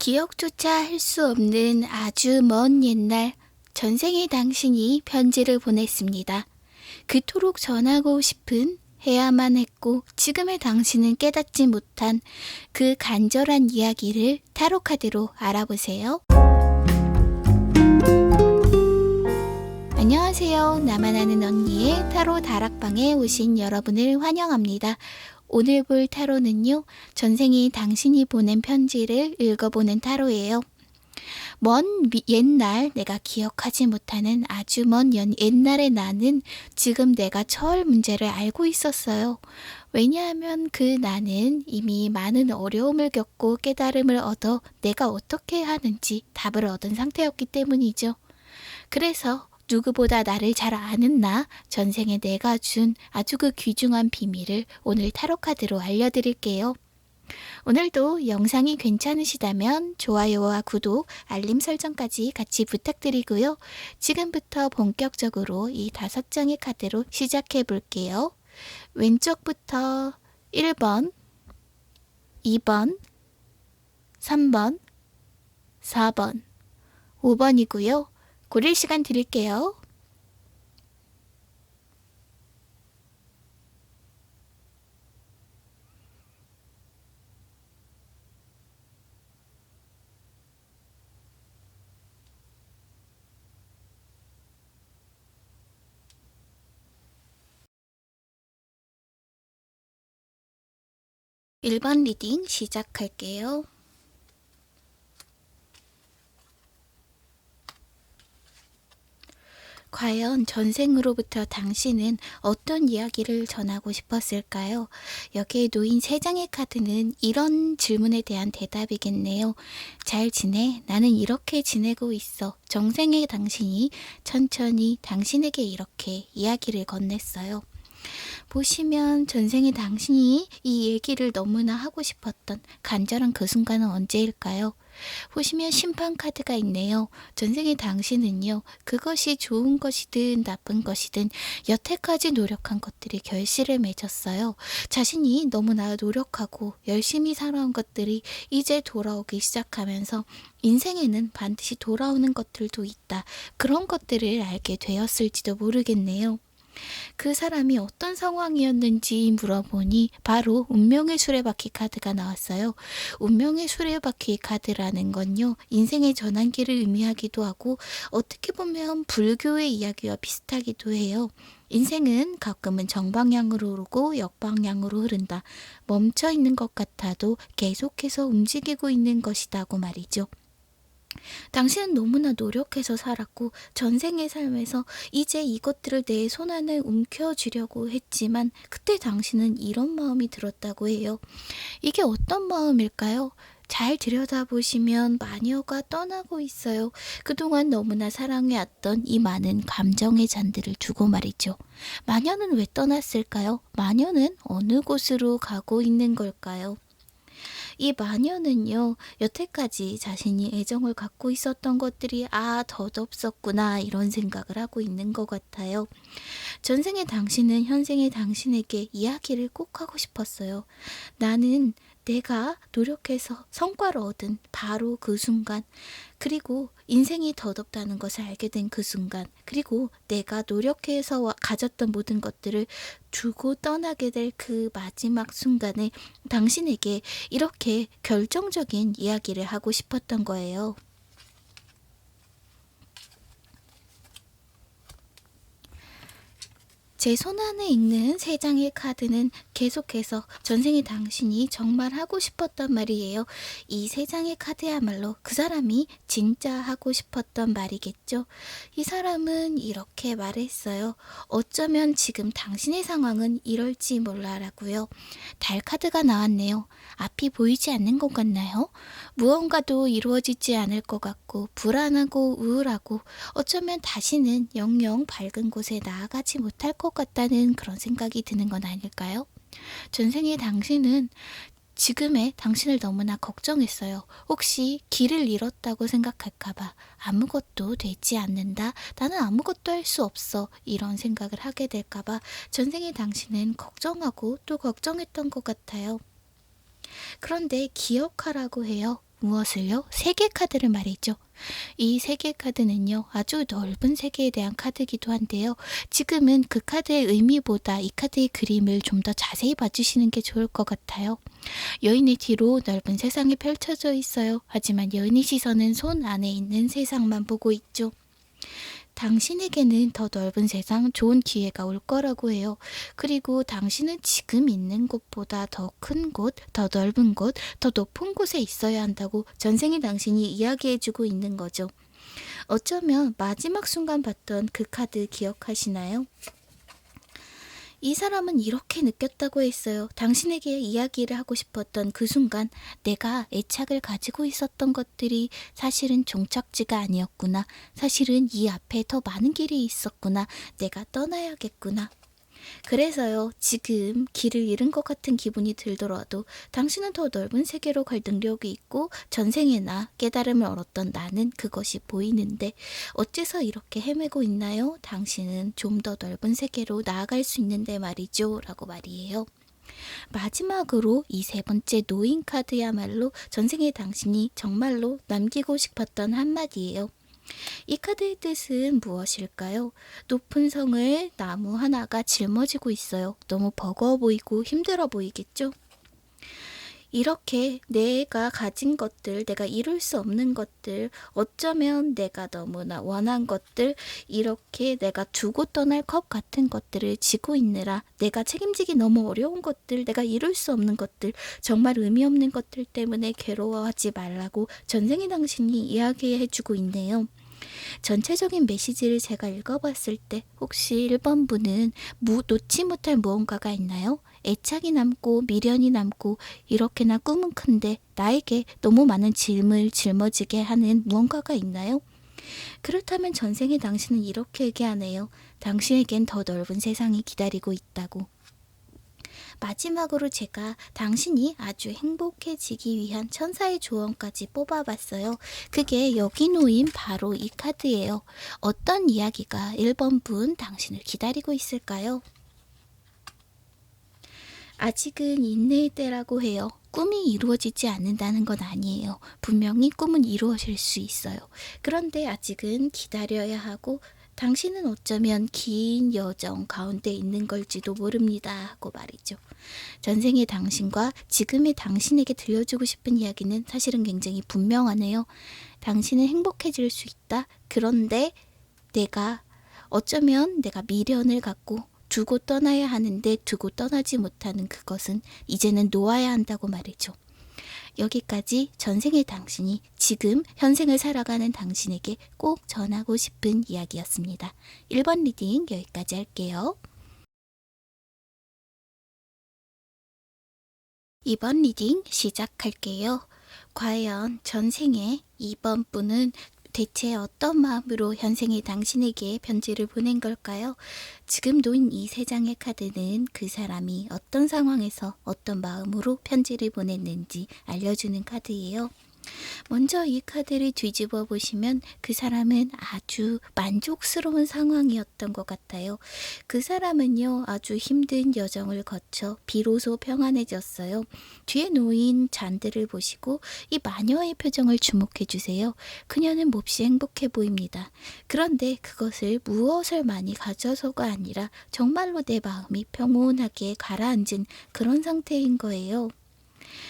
기억조차 할 수 없는 아주 먼 옛날 전생의 당신이 편지를 보냈습니다. 그토록 전하고 싶은 해야만 했고 지금의 당신은 깨닫지 못한 그 간절한 이야기를 타로카드로 알아보세요. 안녕하세요. 나만 아는 언니의 타로 다락방에 오신 여러분을 환영합니다. 오늘 볼 타로는요, 전생에 당신이 보낸 편지를 읽어보는 타로예요. 먼 옛날 내가 기억하지 못하는 아주 먼 옛날의 나는 지금 내가 처할 문제를 알고 있었어요. 왜냐하면 그 나는 이미 많은 어려움을 겪고 깨달음을 얻어 내가 어떻게 하는지 답을 얻은 상태였기 때문이죠. 그래서 누구보다 나를 잘 아는 나, 전생에 내가 준 아주 그 귀중한 비밀을 오늘 타로카드로 알려드릴게요. 오늘도 영상이 괜찮으시다면 좋아요와 구독, 알림 설정까지 같이 부탁드리고요. 지금부터 본격적으로 이 5장의 카드로 시작해 볼게요. 왼쪽부터 1번, 2번, 3번, 4번, 5번이고요. 고를 시간 드릴게요. 일 번 리딩 시작할게요. 과연 전생으로부터 당신은 어떤 이야기를 전하고 싶었을까요? 여기에 놓인 3장의 카드는 이런 질문에 대한 대답이겠네요. 잘 지내? 나는 이렇게 지내고 있어. 정생의 당신이 천천히 당신에게 이렇게 이야기를 건넸어요. 보시면 전생의 당신이 이 얘기를 너무나 하고 싶었던 간절한 그 순간은 언제일까요? 보시면 심판 카드가 있네요. 전생의 당신은요, 그것이 좋은 것이든 나쁜 것이든 여태까지 노력한 것들이 결실을 맺었어요. 자신이 너무나 노력하고 열심히 살아온 것들이 이제 돌아오기 시작하면서 인생에는 반드시 돌아오는 것들도 있다. 그런 것들을 알게 되었을지도 모르겠네요. 그 사람이 어떤 상황이었는지 물어보니 바로 운명의 수레바퀴 카드가 나왔어요. 운명의 수레바퀴 카드라는 건요, 인생의 전환기를 의미하기도 하고 어떻게 보면 불교의 이야기와 비슷하기도 해요. 인생은 가끔은 정방향으로 오르고 역방향으로 흐른다. 멈춰 있는 것 같아도 계속해서 움직이고 있는 것이다고 말이죠. 당신은 너무나 노력해서 살았고 전생의 삶에서 이제 이것들을 내 손안에 움켜쥐려고 했지만 그때 당신은 이런 마음이 들었다고 해요. 이게 어떤 마음일까요? 잘 들여다보시면 마녀가 떠나고 있어요. 그동안 너무나 사랑해왔던 이 많은 감정의 잔들을 두고 말이죠. 마녀는 왜 떠났을까요? 마녀는 어느 곳으로 가고 있는 걸까요? 이 마녀는요, 여태까지 자신이 애정을 갖고 있었던 것들이 덧없었구나 이런 생각을 하고 있는 것 같아요. 전생의 당신은 현생의 당신에게 이야기를 꼭 하고 싶었어요. 나는 내가 노력해서 성과를 얻은 바로 그 순간, 그리고 인생이 덧없다는 것을 알게 된 그 순간, 그리고 내가 노력해서 가졌던 모든 것들을 두고 떠나게 될 그 마지막 순간에 당신에게 이렇게 결정적인 이야기를 하고 싶었던 거예요. 제 손안에 있는 3장의 카드는 계속해서 전생의 당신이 정말 하고 싶었던 말이에요. 이 3장의 카드야말로 그 사람이 진짜 하고 싶었던 말이겠죠. 이 사람은 이렇게 말했어요. 어쩌면 지금 당신의 상황은 이럴지 몰라라고요. 달 카드가 나왔네요. 앞이 보이지 않는 것 같나요? 무언가도 이루어지지 않을 것 같고 불안하고 우울하고 어쩌면 다시는 영영 밝은 곳에 나아가지 못할 것 같다는 그런 생각이 드는 건 아닐까요? 전생의 당신은 지금의 당신을 너무나 걱정했어요. 혹시 길을 잃었다고 생각할까봐, 아무것도 되지 않는다, 나는 아무것도 할 수 없어, 이런 생각을 하게 될까봐 전생의 당신은 걱정하고 또 걱정했던 것 같아요. 그런데 기억하라고 해요. 무엇을요? 세계 카드를 말이죠. 이 세계 카드는요, 아주 넓은 세계에 대한 카드이기도 한데요. 지금은 그 카드의 의미보다 이 카드의 그림을 좀 더 자세히 봐주시는 게 좋을 것 같아요. 여인의 뒤로 넓은 세상이 펼쳐져 있어요. 하지만 여인의 시선은 손 안에 있는 세상만 보고 있죠. 당신에게는 더 넓은 세상, 좋은 기회가 올 거라고 해요. 그리고 당신은 지금 있는 곳보다 더 큰 곳, 더 넓은 곳, 더 높은 곳에 있어야 한다고 전생의 당신이 이야기해주고 있는 거죠. 어쩌면 마지막 순간 봤던 그 카드 기억하시나요? 이 사람은 이렇게 느꼈다고 했어요. 당신에게 이야기를 하고 싶었던 그 순간 내가 애착을 가지고 있었던 것들이 사실은 종착지가 아니었구나. 사실은 이 앞에 더 많은 길이 있었구나. 내가 떠나야겠구나. 그래서요, 지금 길을 잃은 것 같은 기분이 들더라도 당신은 더 넓은 세계로 갈 능력이 있고 전생에나 깨달음을 얻었던 나는 그것이 보이는데 어째서 이렇게 헤매고 있나요? 당신은 좀 더 넓은 세계로 나아갈 수 있는데 말이죠. 라고 말이에요. 마지막으로 이 세 번째 노인 카드야말로 전생의 당신이 정말로 남기고 싶었던 한마디예요. 이 카드의 뜻은 무엇일까요? 높은 성을 나무 하나가 짊어지고 있어요. 너무 버거워 보이고 힘들어 보이겠죠? 이렇게 내가 가진 것들, 내가 이룰 수 없는 것들, 어쩌면 내가 너무나 원한 것들, 이렇게 내가 두고 떠날 컵 같은 것들을 지고 있느라 내가 책임지기 너무 어려운 것들, 내가 이룰 수 없는 것들, 정말 의미 없는 것들 때문에 괴로워하지 말라고 전생의 당신이 이야기해주고 있네요. 전체적인 메시지를 제가 읽어봤을 때 혹시 1번분은 놓지 못할 무언가가 있나요? 애착이 남고 미련이 남고 이렇게나 꿈은 큰데 나에게 너무 많은 짐을 짊어지게 하는 무언가가 있나요? 그렇다면 전생의 당신은 이렇게 얘기하네요. 당신에겐 더 넓은 세상이 기다리고 있다고. 마지막으로 제가 당신이 아주 행복해지기 위한 천사의 조언까지 뽑아봤어요. 그게 여기 놓인 바로 이 카드예요. 어떤 이야기가 1번 분 당신을 기다리고 있을까요? 아직은 인내의 때라고 해요. 꿈이 이루어지지 않는다는 건 아니에요. 분명히 꿈은 이루어질 수 있어요. 그런데 아직은 기다려야 하고 당신은 어쩌면 긴 여정 가운데 있는 걸지도 모릅니다 하고 말이죠. 전생의 당신과 지금의 당신에게 들려주고 싶은 이야기는 사실은 굉장히 분명하네요. 당신은 행복해질 수 있다. 그런데 어쩌면 내가 미련을 갖고 두고 떠나야 하는데 두고 떠나지 못하는 그것은 이제는 놓아야 한다고 말이죠. 여기까지 전생의 당신이 지금 현생을 살아가는 당신에게 꼭 전하고 싶은 이야기였습니다. 1번 리딩 여기까지 할게요. 2번 리딩 시작할게요. 과연 전생의 2번 분은 대체 어떤 마음으로 현생의 당신에게 편지를 보낸 걸까요? 지금 놓인 이 세 장의 카드는 그 사람이 어떤 상황에서 어떤 마음으로 편지를 보냈는지 알려주는 카드예요. 먼저 이 카드를 뒤집어 보시면 그 사람은 아주 만족스러운 상황이었던 것 같아요. 그 사람은요, 아주 힘든 여정을 거쳐 비로소 평안해졌어요. 뒤에 놓인 잔들을 보시고 이 마녀의 표정을 주목해 주세요. 그녀는 몹시 행복해 보입니다. 그런데 그것을 무엇을 많이 가져서가 아니라 정말로 내 마음이 평온하게 가라앉은 그런 상태인 거예요.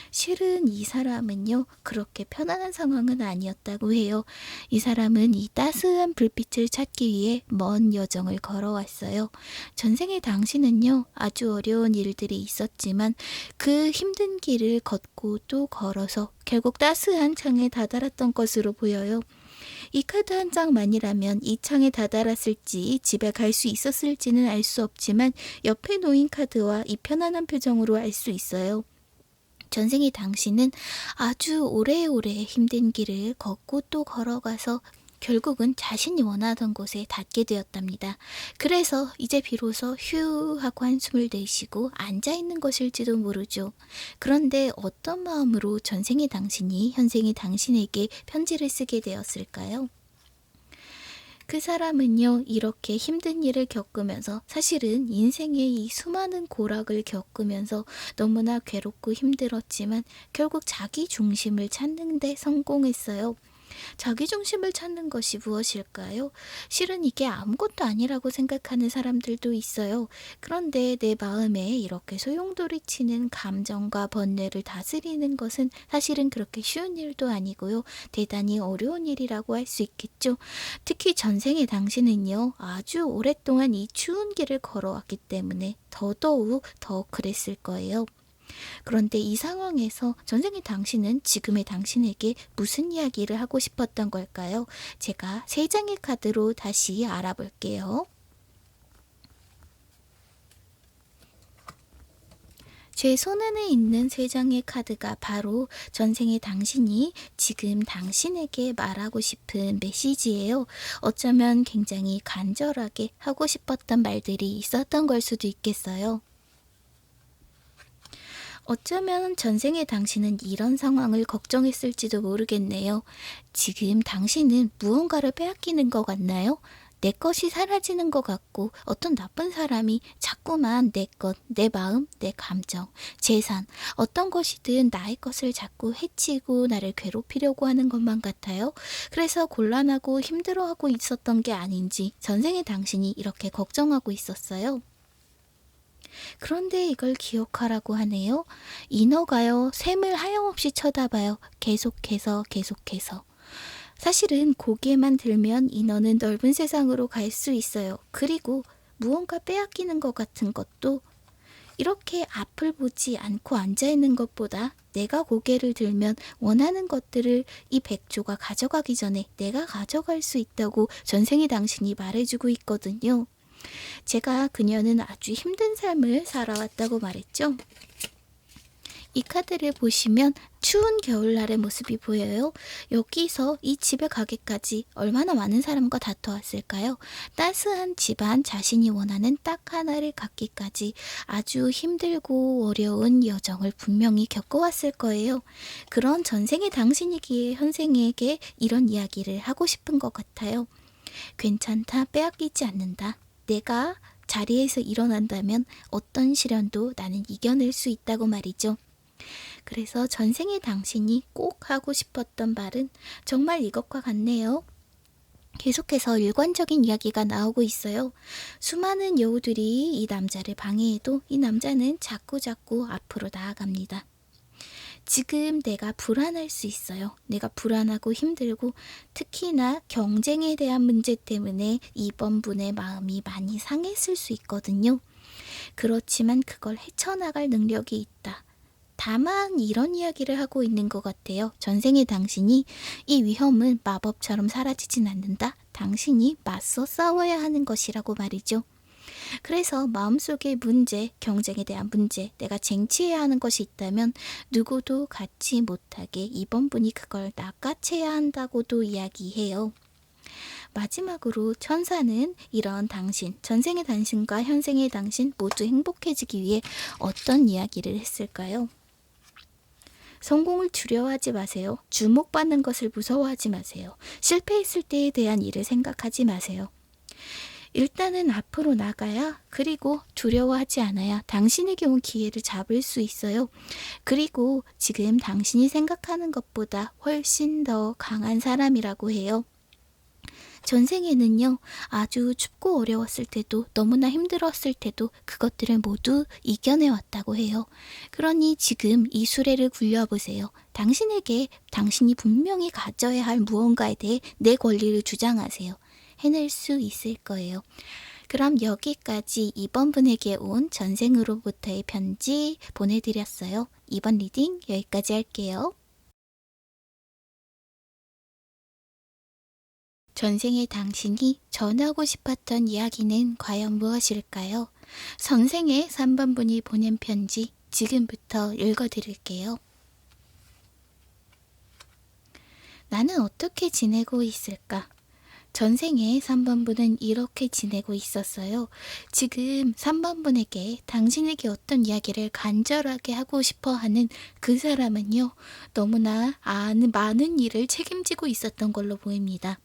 실은 이 사람은요, 그렇게 편안한 상황은 아니었다고 해요. 이 사람은 이 따스한 불빛을 찾기 위해 먼 여정을 걸어왔어요. 전생의 당신은요, 아주 어려운 일들이 있었지만 그 힘든 길을 걷고 또 걸어서 결국 따스한 창에 다다랐던 것으로 보여요. 이 카드 한 장만이라면 이 창에 다다랐을지 집에 갈 수 있었을지는 알 수 없지만 옆에 놓인 카드와 이 편안한 표정으로 알 수 있어요. 전생의 당신은 아주 오래오래 힘든 길을 걷고 또 걸어가서 결국은 자신이 원하던 곳에 닿게 되었답니다. 그래서 이제 비로소 휴 하고 한숨을 내쉬고 앉아있는 것일지도 모르죠. 그런데 어떤 마음으로 전생의 당신이 현생의 당신에게 편지를 쓰게 되었을까요? 그 사람은요, 이렇게 힘든 일을 겪으면서 사실은 인생의 이 수많은 고락을 겪으면서 너무나 괴롭고 힘들었지만 결국 자기 중심을 찾는 데 성공했어요. 자기 중심을 찾는 것이 무엇일까요? 실은 이게 아무것도 아니라고 생각하는 사람들도 있어요. 그런데 내 마음에 이렇게 소용돌이치는 감정과 번뇌를 다스리는 것은 사실은 그렇게 쉬운 일도 아니고요. 대단히 어려운 일이라고 할 수 있겠죠. 특히 전생의 당신은요, 아주 오랫동안 이 추운 길을 걸어왔기 때문에 더더욱 더 그랬을 거예요. 그런데 이 상황에서 전생의 당신은 지금의 당신에게 무슨 이야기를 하고 싶었던 걸까요? 제가 세 장의 카드로 다시 알아볼게요. 제 손안에 있는 세 장의 카드가 바로 전생의 당신이 지금 당신에게 말하고 싶은 메시지예요. 어쩌면 굉장히 간절하게 하고 싶었던 말들이 있었던 걸 수도 있겠어요. 어쩌면 전생의 당신은 이런 상황을 걱정했을지도 모르겠네요. 지금 당신은 무언가를 빼앗기는 것 같나요? 내 것이 사라지는 것 같고 어떤 나쁜 사람이 자꾸만 내 것, 내 마음, 내 감정, 재산, 어떤 것이든 나의 것을 자꾸 해치고 나를 괴롭히려고 하는 것만 같아요. 그래서 곤란하고 힘들어하고 있었던 게 아닌지 전생의 당신이 이렇게 걱정하고 있었어요. 그런데 이걸 기억하라고 하네요. 인어가요, 샘을 하염없이 쳐다봐요. 계속해서. 사실은 고개만 들면 인어는 넓은 세상으로 갈 수 있어요. 그리고 무언가 빼앗기는 것 같은 것도 이렇게 앞을 보지 않고 앉아있는 것보다 내가 고개를 들면 원하는 것들을 이 백조가 가져가기 전에 내가 가져갈 수 있다고 전생의 당신이 말해주고 있거든요. 제가 그녀는 아주 힘든 삶을 살아왔다고 말했죠. 이 카드를 보시면 추운 겨울날의 모습이 보여요. 여기서 이 집에 가기까지 얼마나 많은 사람과 다투었을까요? 따스한 집안, 자신이 원하는 딱 하나를 갖기까지 아주 힘들고 어려운 여정을 분명히 겪어왔을 거예요. 그런 전생의 당신이기에 현생에게 이런 이야기를 하고 싶은 것 같아요. 괜찮다, 빼앗기지 않는다. 내가 자리에서 일어난다면 어떤 시련도 나는 이겨낼 수 있다고 말이죠. 그래서 전생의 당신이 꼭 하고 싶었던 말은 정말 이것과 같네요. 계속해서 일관적인 이야기가 나오고 있어요. 수많은 여우들이 이 남자를 방해해도 이 남자는 자꾸자꾸 앞으로 나아갑니다. 지금 내가 불안할 수 있어요. 내가 불안하고 힘들고 특히나 경쟁에 대한 문제 때문에 이번 분의 마음이 많이 상했을 수 있거든요. 그렇지만 그걸 헤쳐나갈 능력이 있다. 다만 이런 이야기를 하고 있는 것 같아요. 전생의 당신이 이 위험은 마법처럼 사라지진 않는다. 당신이 맞서 싸워야 하는 것이라고 말이죠. 그래서 마음속의 문제, 경쟁에 대한 문제, 내가 쟁취해야 하는 것이 있다면 누구도 갖지 못하게 이번 분이 그걸 낚아채야 한다고도 이야기해요. 마지막으로 천사는 이런 당신, 전생의 당신과 현생의 당신 모두 행복해지기 위해 어떤 이야기를 했을까요? 성공을 두려워하지 마세요. 주목받는 것을 무서워하지 마세요. 실패했을 때에 대한 일을 생각하지 마세요. 일단은 앞으로 나가야, 그리고 두려워하지 않아야 당신에게 온 기회를 잡을 수 있어요. 그리고 지금 당신이 생각하는 것보다 훨씬 더 강한 사람이라고 해요. 전생에는요, 아주 춥고 어려웠을 때도 너무나 힘들었을 때도 그것들을 모두 이겨내왔다고 해요. 그러니 지금 이 수레를 굴려보세요. 당신에게 당신이 분명히 가져야 할 무언가에 대해 내 권리를 주장하세요. 해낼 수 있을 거예요. 그럼 여기까지 이번 분에게 온 전생으로부터의 편지 보내드렸어요. 이번 리딩 여기까지 할게요. 전생의 당신이 전하고 싶었던 이야기는 과연 무엇일까요? 선생의 3번 분이 보낸 편지 지금부터 읽어드릴게요. 나는 어떻게 지내고 있을까? 전생에 3번 분은 이렇게 지내고 있었어요. 지금 3번 분에게 당신에게 어떤 이야기를 간절하게 하고 싶어 하는 그 사람은요, 너무나 많은 일을 책임지고 있었던 걸로 보입니다.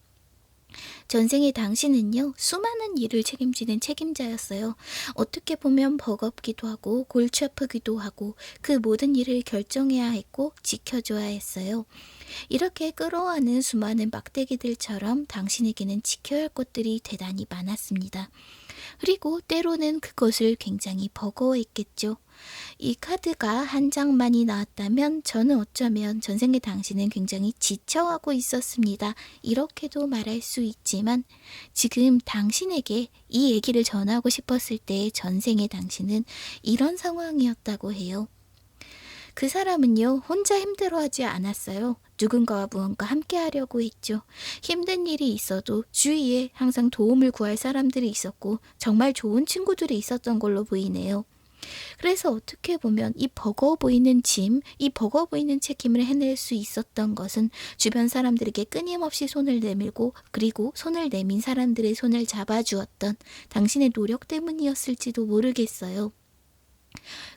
전생의 당신은요, 수많은 일을 책임지는 책임자였어요. 어떻게 보면 버겁기도 하고 골치 아프기도 하고 그 모든 일을 결정해야 했고 지켜줘야 했어요. 이렇게 끌어안은 수많은 막대기들처럼 당신에게는 지켜야 할 것들이 대단히 많았습니다. 그리고 때로는 그것을 굉장히 버거워했겠죠. 이 카드가 한 장만이 나왔다면 저는 어쩌면 전생의 당신은 굉장히 지쳐하고 있었습니다. 이렇게도 말할 수 있지만 지금 당신에게 이 얘기를 전하고 싶었을 때 전생의 당신은 이런 상황이었다고 해요. 그 사람은요, 혼자 힘들어하지 않았어요. 누군가와 무언가 함께 하려고 했죠. 힘든 일이 있어도 주위에 항상 도움을 구할 사람들이 있었고 정말 좋은 친구들이 있었던 걸로 보이네요. 그래서 어떻게 보면 이 버거워 보이는 짐, 이 버거워 보이는 책임을 해낼 수 있었던 것은 주변 사람들에게 끊임없이 손을 내밀고 그리고 손을 내민 사람들의 손을 잡아주었던 당신의 노력 때문이었을지도 모르겠어요.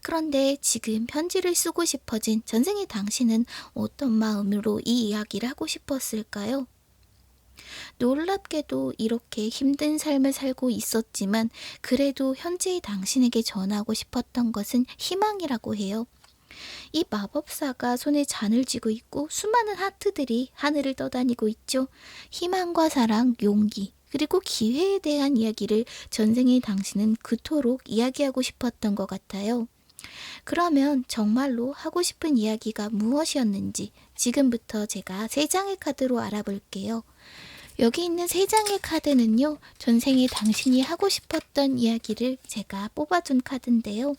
그런데 지금 편지를 쓰고 싶어진 전생의 당신은 어떤 마음으로 이 이야기를 하고 싶었을까요? 놀랍게도 이렇게 힘든 삶을 살고 있었지만 그래도 현재의 당신에게 전하고 싶었던 것은 희망이라고 해요. 이 마법사가 손에 잔을 쥐고 있고 수많은 하트들이 하늘을 떠다니고 있죠. 희망과 사랑, 용기, 그리고 기회에 대한 이야기를 전생의 당신은 그토록 이야기하고 싶었던 것 같아요. 그러면 정말로 하고 싶은 이야기가 무엇이었는지 지금부터 제가 3장의 카드로 알아볼게요. 여기 있는 3장의 카드는요, 전생에 당신이 하고 싶었던 이야기를 제가 뽑아둔 카드인데요.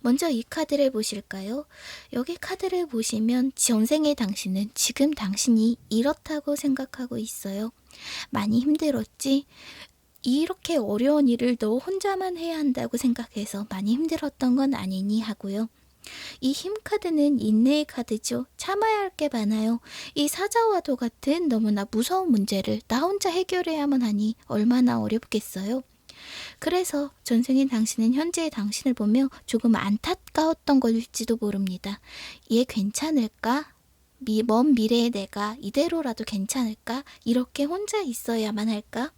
먼저 이 카드를 보실까요? 여기 카드를 보시면 전생의 당신은 지금 당신이 이렇다고 생각하고 있어요. 많이 힘들었지? 이렇게 어려운 일을 너 혼자만 해야 한다고 생각해서 많이 힘들었던 건 아니니 하고요. 이 힘 카드는 인내의 카드죠. 참아야 할 게 많아요. 이 사자와도 같은 너무나 무서운 문제를 나 혼자 해결해야만 하니 얼마나 어렵겠어요. 그래서 전생인 당신은 현재의 당신을 보며 조금 안타까웠던 것일지도 모릅니다. 얘 괜찮을까? 먼 미래의 내가 이대로라도 괜찮을까? 이렇게 혼자 있어야만 할까?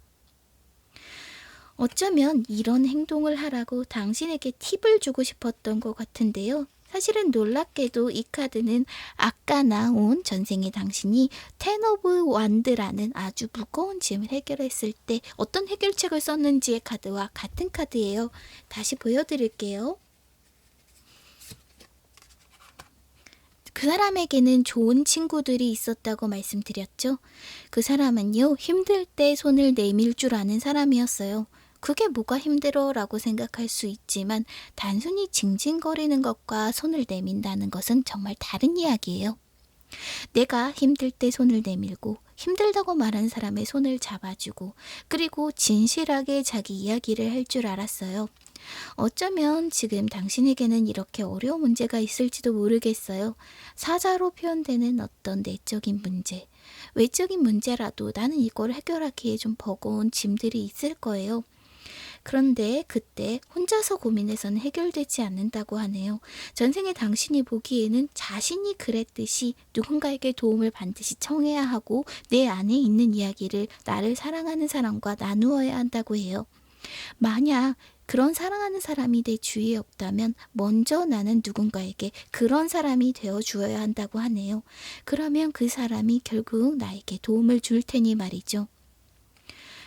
어쩌면 이런 행동을 하라고 당신에게 팁을 주고 싶었던 것 같은데요. 사실은 놀랍게도 이 카드는 아까 나온 전생의 당신이 텐 오브 완드라는 아주 무거운 짐을 해결했을 때 어떤 해결책을 썼는지의 카드와 같은 카드예요. 다시 보여드릴게요. 그 사람에게는 좋은 친구들이 있었다고 말씀드렸죠. 그 사람은요, 힘들 때 손을 내밀 줄 아는 사람이었어요. 그게 뭐가 힘들어 라고 생각할 수 있지만 단순히 징징거리는 것과 손을 내민다는 것은 정말 다른 이야기예요. 내가 힘들 때 손을 내밀고 힘들다고 말한 사람의 손을 잡아주고 그리고 진실하게 자기 이야기를 할 줄 알았어요. 어쩌면 지금 당신에게는 이렇게 어려운 문제가 있을지도 모르겠어요. 사자로 표현되는 어떤 내적인 문제, 외적인 문제라도 나는 이걸 해결하기에 좀 버거운 짐들이 있을 거예요. 그런데 그때 혼자서 고민해서는 해결되지 않는다고 하네요. 전생에 당신이 보기에는 자신이 그랬듯이 누군가에게 도움을 반드시 청해야 하고 내 안에 있는 이야기를 나를 사랑하는 사람과 나누어야 한다고 해요. 만약 그런 사랑하는 사람이 내 주위에 없다면 먼저 나는 누군가에게 그런 사람이 되어 주어야 한다고 하네요. 그러면 그 사람이 결국 나에게 도움을 줄 테니 말이죠.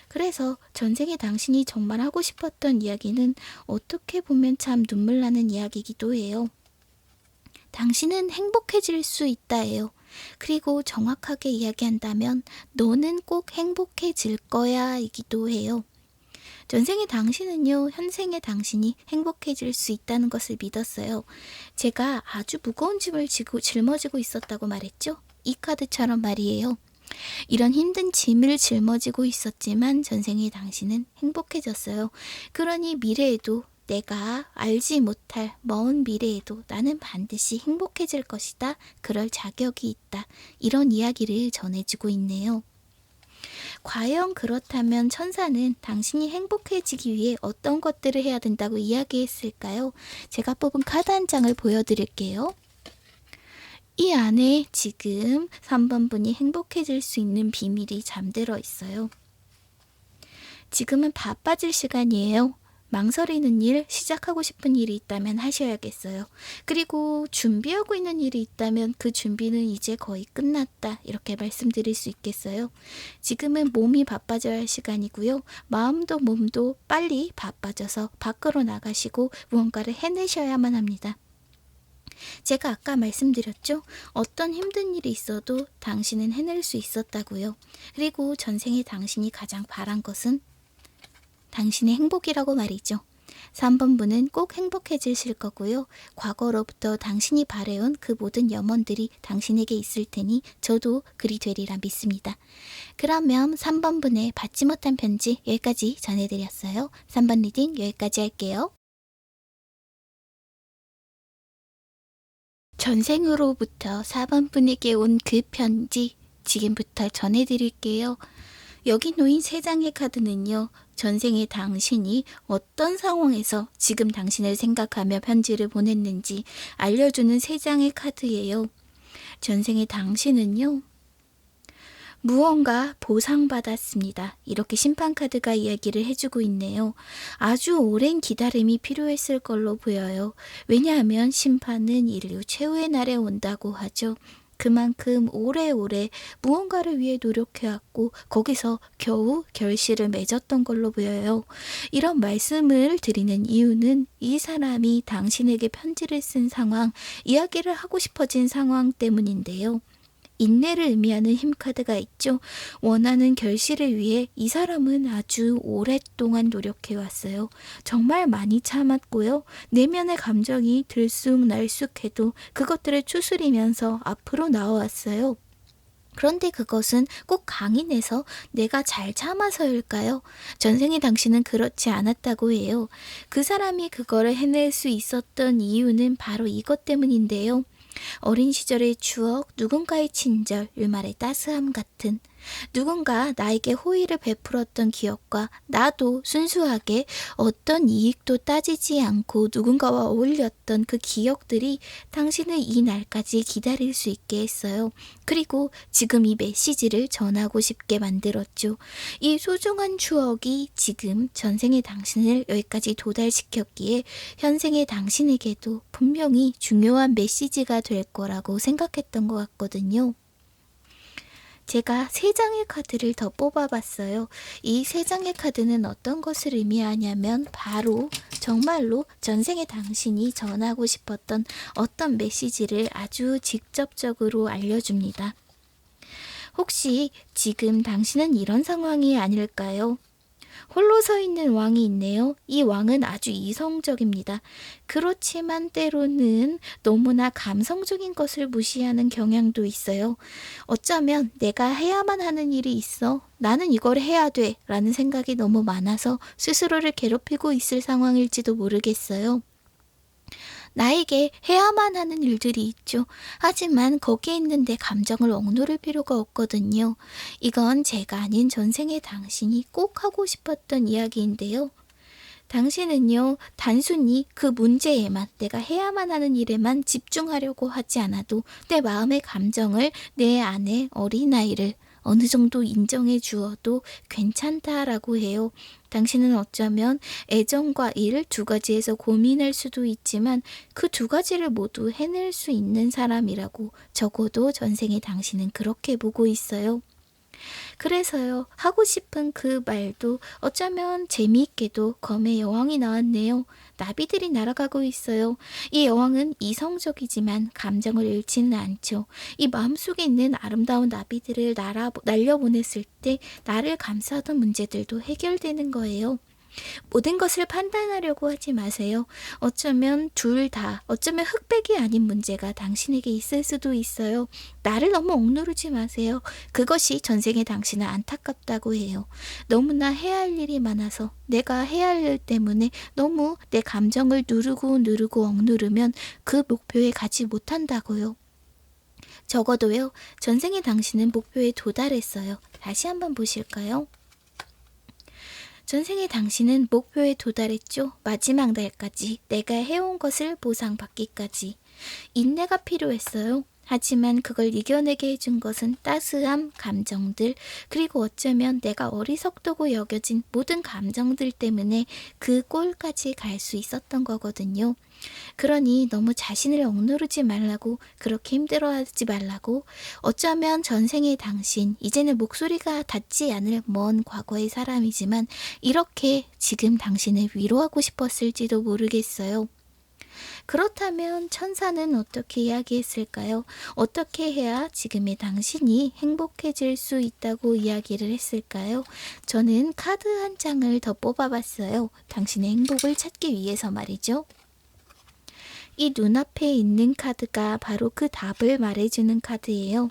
그래서 전생에 당신이 정말 하고 싶었던 이야기는 어떻게 보면 참 눈물 나는 이야기이기도 해요. 당신은 행복해질 수 있다예요. 그리고 정확하게 이야기한다면 너는 꼭 행복해질 거야 이기도 해요. 전생의 당신은요, 현생의 당신이 행복해질 수 있다는 것을 믿었어요. 제가 아주 무거운 짐을 짊어지고 있었다고 말했죠? 이 카드처럼 말이에요. 이런 힘든 짐을 짊어지고 있었지만 전생의 당신은 행복해졌어요. 그러니 미래에도 내가 알지 못할 먼 미래에도 나는 반드시 행복해질 것이다. 그럴 자격이 있다. 이런 이야기를 전해주고 있네요. 과연 그렇다면 천사는 당신이 행복해지기 위해 어떤 것들을 해야 된다고 이야기했을까요? 제가 뽑은 카드 한 장을 보여드릴게요. 이 안에 지금 3번 분이 행복해질 수 있는 비밀이 잠들어 있어요. 지금은 바빠질 시간이에요. 망설이는 일, 시작하고 싶은 일이 있다면 하셔야겠어요. 그리고 준비하고 있는 일이 있다면 그 준비는 이제 거의 끝났다. 이렇게 말씀드릴 수 있겠어요. 지금은 몸이 바빠져야 할 시간이고요. 마음도 몸도 빨리 바빠져서 밖으로 나가시고 무언가를 해내셔야만 합니다. 제가 아까 말씀드렸죠? 어떤 힘든 일이 있어도 당신은 해낼 수 있었다고요. 그리고 전생에 당신이 가장 바란 것은 당신의 행복이라고 말이죠. 3번 분은 꼭 행복해지실 거고요. 과거로부터 당신이 바래온 그 모든 염원들이 당신에게 있을 테니 저도 그리 되리라 믿습니다. 그러면 3번 분의 받지 못한 편지 여기까지 전해드렸어요. 3번 리딩 여기까지 할게요. 전생으로부터 4번 분에게 온 그 편지 지금부터 전해드릴게요. 여기 놓인 3장의 카드는요. 전생의 당신이 어떤 상황에서 지금 당신을 생각하며 편지를 보냈는지 알려주는 3장의 카드예요. 전생의 당신은요. 무언가 보상받았습니다. 이렇게 심판카드가 이야기를 해주고 있네요. 아주 오랜 기다림이 필요했을 걸로 보여요. 왜냐하면 심판은 인류 최후의 날에 온다고 하죠. 그만큼 오래오래 무언가를 위해 노력해왔고 거기서 겨우 결실을 맺었던 걸로 보여요. 이런 말씀을 드리는 이유는 이 사람이 당신에게 편지를 쓴 상황, 이야기를 하고 싶어진 상황 때문인데요. 인내를 의미하는 힘카드가 있죠. 원하는 결실을 위해 이 사람은 아주 오랫동안 노력해왔어요. 정말 많이 참았고요. 내면의 감정이 들쑥날쑥해도 그것들을 추스리면서 앞으로 나와왔어요. 그런데 그것은 꼭 강인해서 내가 잘 참아서일까요? 전생의 당신은 그렇지 않았다고 해요. 그 사람이 그거를 해낼 수 있었던 이유는 바로 이것 때문인데요. 어린 시절의 추억, 누군가의 친절, 일말의 따스함 같은 누군가 나에게 호의를 베풀었던 기억과 나도 순수하게 어떤 이익도 따지지 않고 누군가와 어울렸던 그 기억들이 당신을 이 날까지 기다릴 수 있게 했어요. 그리고 지금 이 메시지를 전하고 싶게 만들었죠. 이 소중한 추억이 지금 전생의 당신을 여기까지 도달시켰기에 현생의 당신에게도 분명히 중요한 메시지가 될 거라고 생각했던 것 같거든요. 제가 3장의 카드를 더 뽑아봤어요. 이 3장의 카드는 어떤 것을 의미하냐면 바로 정말로 전생의 당신이 전하고 싶었던 어떤 메시지를 아주 직접적으로 알려줍니다. 혹시 지금 당신은 이런 상황이 아닐까요? 홀로 서 있는 왕이 있네요. 이 왕은 아주 이성적입니다. 그렇지만 때로는 너무나 감성적인 것을 무시하는 경향도 있어요. 어쩌면 내가 해야만 하는 일이 있어. 나는 이걸 해야 돼. 라는 생각이 너무 많아서 스스로를 괴롭히고 있을 상황일지도 모르겠어요. 나에게 해야만 하는 일들이 있죠. 하지만 거기에 있는 내 감정을 억누를 필요가 없거든요. 이건 제가 아닌 전생의 당신이 꼭 하고 싶었던 이야기인데요. 당신은요, 단순히 그 문제에만, 내가 해야만 하는 일에만 집중하려고 하지 않아도 내 마음의 감정을, 내 안에 어린아이를 어느 정도 인정해 주어도 괜찮다라고 해요. 당신은 어쩌면 애정과 일 2가지에서 고민할 수도 있지만 그 2가지를 모두 해낼 수 있는 사람이라고 적어도 전생의 당신은 그렇게 보고 있어요. 그래서요, 하고 싶은 그 말도 어쩌면 재미있게도 검의 여왕이 나왔네요. 나비들이 날아가고 있어요. 이 여왕은 이성적이지만 감정을 잃지는 않죠. 이 마음속에 있는 아름다운 나비들을 날려보냈을 때 나를 감싸던 문제들도 해결되는 거예요. 모든 것을 판단하려고 하지 마세요. 어쩌면 어쩌면 흑백이 아닌 문제가 당신에게 있을 수도 있어요. 나를 너무 억누르지 마세요. 그것이 전생의 당신은 안타깝다고 해요. 너무나 해야 할 일이 많아서 내가 해야 할 일 때문에 너무 내 감정을 누르고 억누르면 그 목표에 가지 못한다고요. 적어도요, 전생의 당신은 목표에 도달했어요. 다시 한번 보실까요? 전생의 당신은 목표에 도달했죠. 마지막 날까지 내가 해온 것을 보상받기까지. 인내가 필요했어요. 하지만 그걸 이겨내게 해준 것은 따스함, 감정들, 그리고 어쩌면 내가 어리석다고 여겨진 모든 감정들 때문에 그 꼴까지 갈 수 있었던 거거든요. 그러니 너무 자신을 억누르지 말라고, 그렇게 힘들어하지 말라고, 어쩌면 전생의 당신, 이제는 목소리가 닿지 않을 먼 과거의 사람이지만 이렇게 지금 당신을 위로하고 싶었을지도 모르겠어요. 그렇다면 천사는 어떻게 이야기했을까요? 어떻게 해야 지금의 당신이 행복해질 수 있다고 이야기를 했을까요? 저는 카드 한 장을 더 뽑아봤어요. 당신의 행복을 찾기 위해서 말이죠. 이 눈앞에 있는 카드가 바로 그 답을 말해주는 카드예요.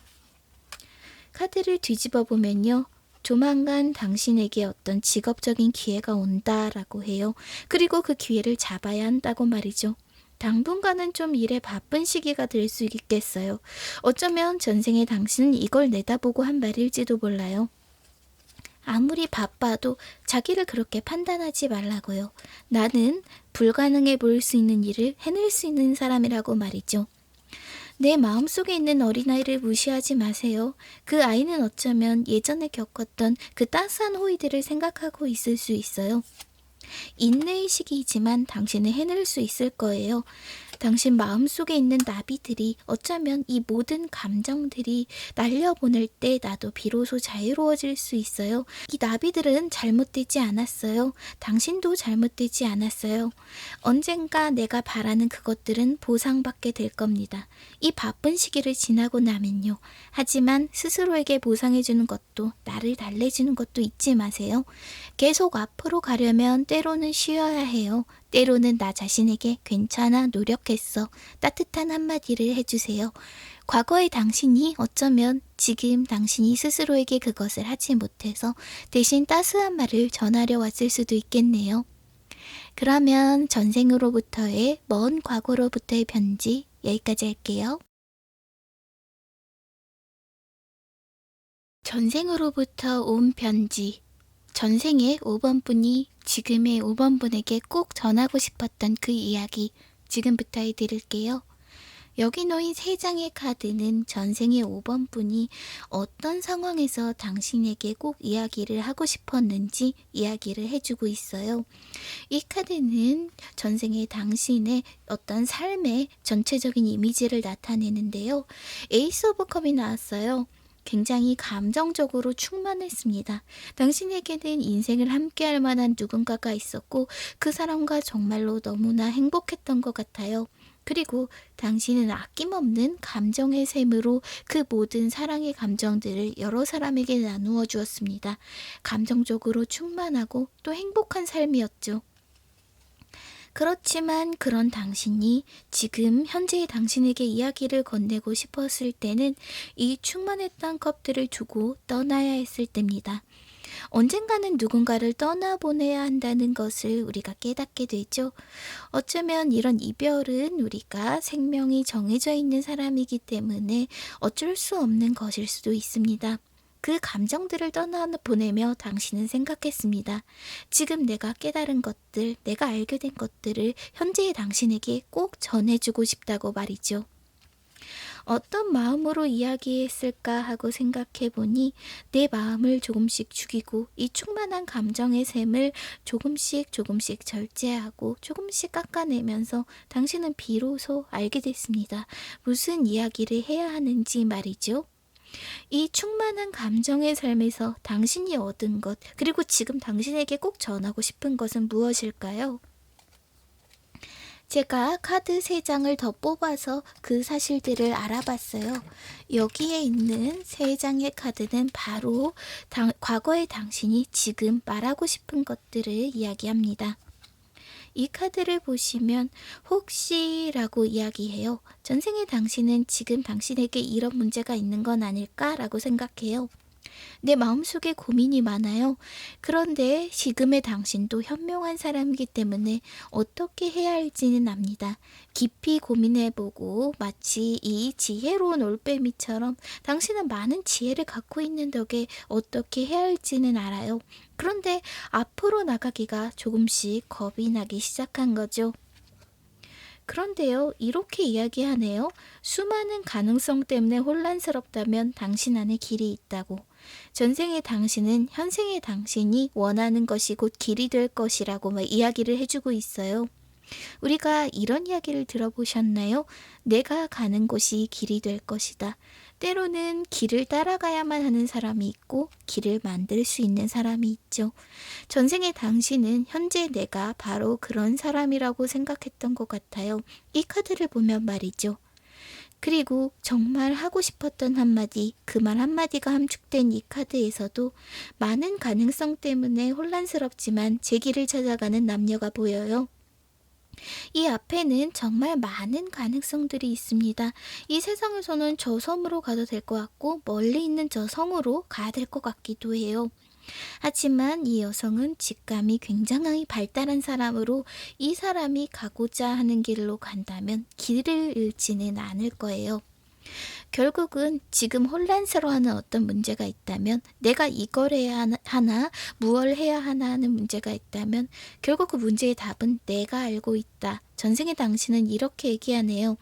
카드를 뒤집어 보면요. 조만간 당신에게 어떤 직업적인 기회가 온다라고 해요. 그리고 그 기회를 잡아야 한다고 말이죠. 당분간은 좀 일에 바쁜 시기가 될 수 있겠어요. 어쩌면 전생의 당신은 이걸 내다보고 한 말일지도 몰라요. 아무리 바빠도 자기를 그렇게 판단하지 말라고요. 나는 불가능해 보일 수 있는 일을 해낼 수 있는 사람이라고 말이죠. 내 마음속에 있는 어린아이를 무시하지 마세요. 그 아이는 어쩌면 예전에 겪었던 그 따스한 호의들을 생각하고 있을 수 있어요. 인내의 시기이지만 당신은 해낼 수 있을 거예요. 당신 마음속에 있는 나비들이 어쩌면 이 모든 감정들이 날려보낼 때 나도 비로소 자유로워질 수 있어요. 이 나비들은 잘못되지 않았어요. 당신도 잘못되지 않았어요. 언젠가 내가 바라는 그것들은 보상받게 될 겁니다. 이 바쁜 시기를 지나고 나면요. 하지만 스스로에게 보상해주는 것도, 나를 달래주는 것도 잊지 마세요. 계속 앞으로 가려면 때로는 쉬어야 해요. 때로는 나 자신에게 괜찮아, 노력했어, 따뜻한 한마디를 해주세요. 과거의 당신이 어쩌면 지금 당신이 스스로에게 그것을 하지 못해서 대신 따스한 말을 전하려 왔을 수도 있겠네요. 그러면 전생으로부터의 먼 과거로부터의 편지 여기까지 할게요. 전생으로부터 온 편지. 전생의 5번 분이 지금의 5번 분에게 꼭 전하고 싶었던 그 이야기 지금부터 해드릴게요. 여기 놓인 3장의 카드는 전생의 5번 분이 어떤 상황에서 당신에게 꼭 이야기를 하고 싶었는지 이야기를 해주고 있어요. 이 카드는 전생의 당신의 어떤 삶의 전체적인 이미지를 나타내는데요. 에이스 오브 컵이 나왔어요. 굉장히 감정적으로 충만했습니다. 당신에게는 인생을 함께할 만한 누군가가 있었고 그 사람과 정말로 너무나 행복했던 것 같아요. 그리고 당신은 아낌없는 감정의 샘으로 그 모든 사랑의 감정들을 여러 사람에게 나누어 주었습니다. 감정적으로 충만하고 또 행복한 삶이었죠. 그렇지만 그런 당신이 지금 현재의 당신에게 이야기를 건네고 싶었을 때는 이 충만했던 컵들을 두고 떠나야 했을 때입니다. 언젠가는 누군가를 떠나보내야 한다는 것을 우리가 깨닫게 되죠. 어쩌면 이런 이별은 우리가 생명이 정해져 있는 사람이기 때문에 어쩔 수 없는 것일 수도 있습니다. 그 감정들을 떠나보내며 당신은 생각했습니다. 지금 내가 깨달은 것들, 내가 알게 된 것들을 현재의 당신에게 꼭 전해주고 싶다고 말이죠. 어떤 마음으로 이야기했을까 하고 생각해보니 내 마음을 조금씩 죽이고 이 충만한 감정의 샘을 조금씩 절제하고 조금씩 깎아내면서 당신은 비로소 알게 됐습니다. 무슨 이야기를 해야 하는지 말이죠. 이 충만한 감정의 삶에서 당신이 얻은 것, 그리고 지금 당신에게 꼭 전하고 싶은 것은 무엇일까요? 제가 카드 3장을 더 뽑아서 그 사실들을 알아봤어요. 여기에 있는 3장의 카드는 바로 과거의 당신이 지금 말하고 싶은 것들을 이야기합니다. 이 카드를 보시면 혹시라고 이야기해요. 전생의 당신은 지금 당신에게 이런 문제가 있는 건 아닐까라고 생각해요. 내 마음속에 고민이 많아요. 그런데 지금의 당신도 현명한 사람이기 때문에 어떻게 해야 할지는 압니다. 깊이 고민해보고 마치 이 지혜로운 올빼미처럼 당신은 많은 지혜를 갖고 있는 덕에 어떻게 해야 할지는 알아요. 그런데 앞으로 나가기가 조금씩 겁이 나기 시작한 거죠. 그런데요, 이렇게 이야기하네요. 수많은 가능성 때문에 혼란스럽다면 당신 안에 길이 있다고. 전생의 당신은 현생의 당신이 원하는 것이 곧 길이 될 것이라고 이야기를 해주고 있어요. 우리가 이런 이야기를 들어보셨나요? 내가 가는 곳이 길이 될 것이다. 때로는 길을 따라가야만 하는 사람이 있고 길을 만들 수 있는 사람이 있죠. 전생의 당신은 현재 내가 바로 그런 사람이라고 생각했던 것 같아요. 이 카드를 보면 말이죠. 그리고 정말 하고 싶었던 한마디, 그 말 한마디가 함축된 이 카드에서도 많은 가능성 때문에 혼란스럽지만 제 길을 찾아가는 남녀가 보여요. 이 앞에는 정말 많은 가능성들이 있습니다. 이 세상에서는 저 섬으로 가도 될 것 같고 멀리 있는 저 성으로 가야 될 것 같기도 해요. 하지만 이 여성은 직감이 굉장히 발달한 사람으로 이 사람이 가고자 하는 길로 간다면 길을 잃지는 않을 거예요. 결국은 지금 혼란스러워하는 어떤 문제가 있다면 내가 이걸 해야 하나 무얼 해야 하나 하는 문제가 있다면 결국 그 문제의 답은 내가 알고 있다. 전생의 당신은 이렇게 얘기하네요.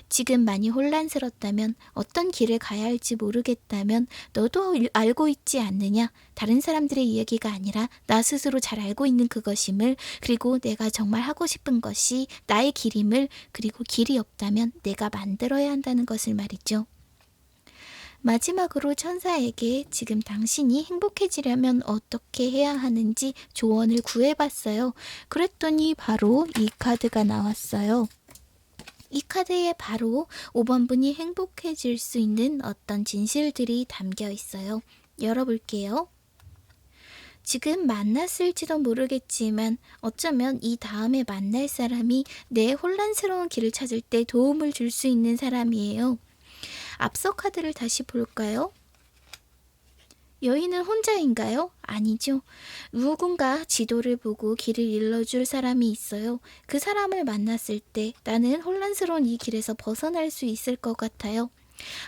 지금 많이 혼란스럽다면 어떤 길을 가야 할지 모르겠다면 너도 알고 있지 않느냐? 다른 사람들의 이야기가 아니라 나 스스로 잘 알고 있는 그것임을 그리고 내가 정말 하고 싶은 것이 나의 길임을 그리고 길이 없다면 내가 만들어야 한다는 것을 말이죠. 마지막으로 천사에게 지금 당신이 행복해지려면 어떻게 해야 하는지 조언을 구해봤어요. 그랬더니 바로 이 카드가 나왔어요. 이 카드에 바로 5번 분이 행복해질 수 있는 어떤 진실들이 담겨 있어요. 열어볼게요. 지금 만났을지도 모르겠지만 어쩌면 이 다음에 만날 사람이 내 혼란스러운 길을 찾을 때 도움을 줄 수 있는 사람이에요. 앞서 카드를 다시 볼까요? 여인은 혼자인가요? 아니죠. 누군가 지도를 보고 길을 일러줄 사람이 있어요. 그 사람을 만났을 때 나는 혼란스러운 이 길에서 벗어날 수 있을 것 같아요.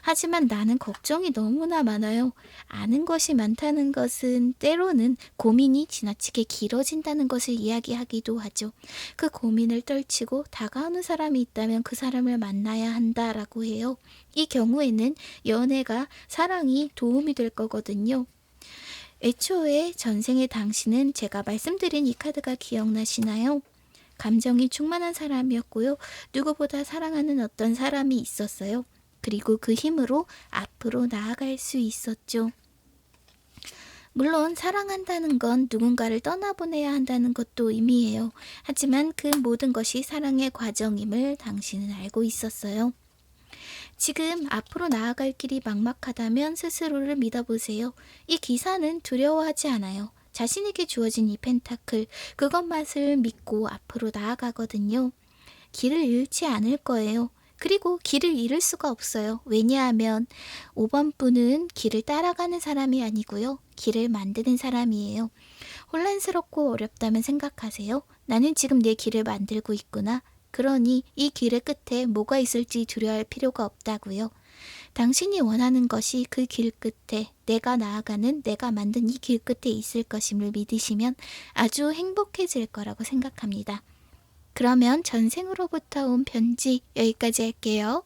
하지만 나는 걱정이 너무나 많아요. 아는 것이 많다는 것은 때로는 고민이 지나치게 길어진다는 것을 이야기하기도 하죠. 그 고민을 떨치고 다가오는 사람이 있다면 그 사람을 만나야 한다라고 해요. 이 경우에는 연애가 사랑이 도움이 될 거거든요. 애초에 전생의 당신은 제가 말씀드린 이 카드가 기억나시나요? 감정이 충만한 사람이었고요. 누구보다 사랑하는 어떤 사람이 있었어요. 그리고 그 힘으로 앞으로 나아갈 수 있었죠. 물론 사랑한다는 건 누군가를 떠나보내야 한다는 것도 의미해요. 하지만 그 모든 것이 사랑의 과정임을 당신은 알고 있었어요. 지금 앞으로 나아갈 길이 막막하다면 스스로를 믿어보세요. 이 기사는 두려워하지 않아요. 자신에게 주어진 이 펜타클, 그것만을 믿고 앞으로 나아가거든요. 길을 잃지 않을 거예요. 그리고 길을 잃을 수가 없어요. 왜냐하면 5번 분은 길을 따라가는 사람이 아니고요. 길을 만드는 사람이에요. 혼란스럽고 어렵다면 생각하세요. 나는 지금 내 길을 만들고 있구나. 그러니 이 길의 끝에 뭐가 있을지 두려워할 필요가 없다고요. 당신이 원하는 것이 그 길 끝에 내가 나아가는 내가 만든 이 길 끝에 있을 것임을 믿으시면 아주 행복해질 거라고 생각합니다. 그러면 전생으로부터 온 편지 여기까지 할게요.